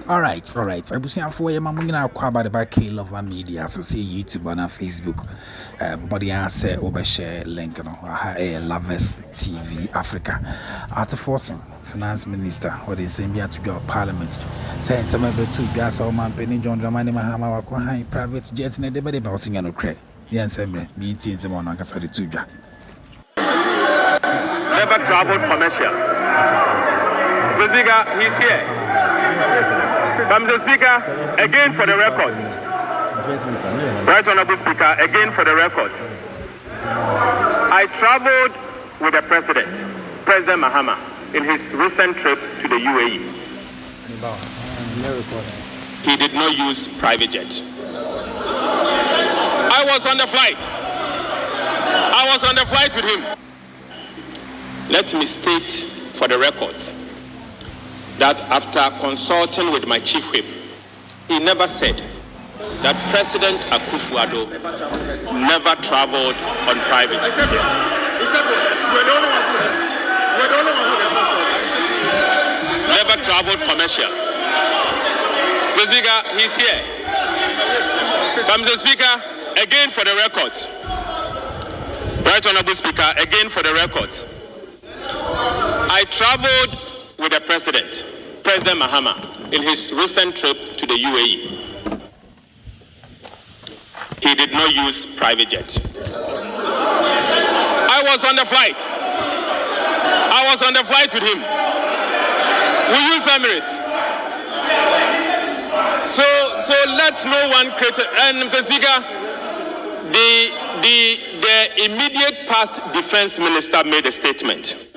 All right. I was saying for you, I'm going to talk about the K Lover Media, so say YouTube and Facebook. But the answer over share link, Lovers TV Africa. Ato Forson, Finance Minister, what is saying to go Parliament. Saying some of the two gas or man penny John Dramani Mahama Wakwaha private jets in a debate about singing no crack. Yes, meetings among Ankasari Tuja. Never traveled commercial. Mr. Speaker, he's here. Mr. Speaker, again for the records. Right Honorable Speaker, again for the records. I traveled with the President Mahama, in his recent trip to the UAE. He did not use private jet. I was on the flight with him. Let me state for the records that after consulting with my chief whip, he never said that President Akufo-Addo never traveled on private jet. Never traveled commercial. Mr. Speaker, he's here. Mr. Speaker, again for the records. Right Honorable Speaker, again for the records. I traveled with the President Mahama, in his recent trip to the UAE. He did not use private jet. I was on the flight with him. We use Emirates. So let no one criticise. And Mr. Speaker, the immediate past defense minister made a statement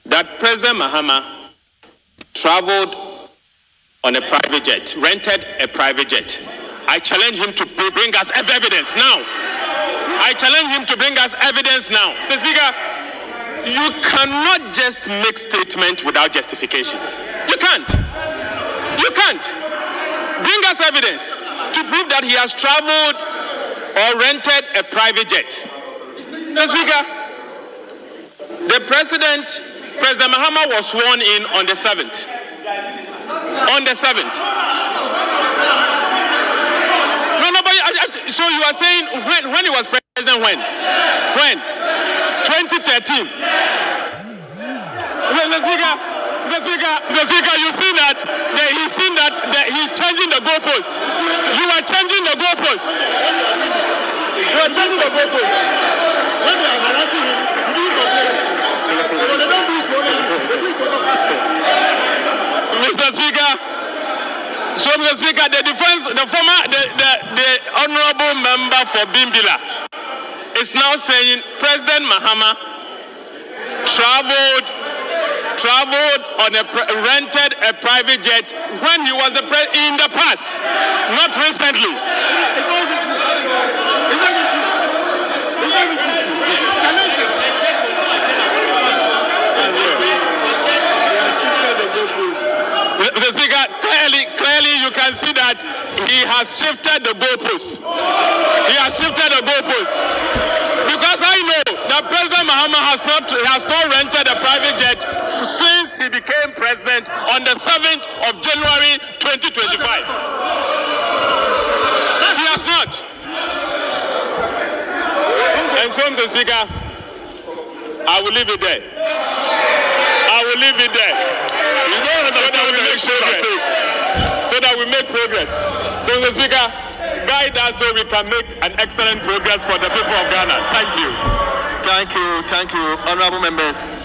that President Mahama traveled on a private jet, rented a private jet. I challenge him to bring us evidence now. Mr. Speaker, you cannot just make statements without justifications. You can't. Bring us evidence to prove that he has traveled or rented a private jet. Mr. Speaker, the President Mahama was sworn in on the 7th. So you are saying when he was president, when? 2013. Mr. Speaker, you see that he's changing the goalpost. You are changing the goalpost. When they are harassing him, he didn't complain. Mr. Speaker, the honorable member for Bimbila is now saying President Mahama traveled on rented a private jet when he was in the past, not recently. It's not even true. Mr. Speaker, clearly you can see that he has shifted the goalpost. Because I know that President Mahama has not rented a private jet since he became president on the 7th of January 2025. He has not. And so, Mr. Speaker, I will leave it there. So that we make progress. So, Mr. Speaker, guide us so we can make an excellent progress for the people of Ghana. Thank you. Thank you, honorable members.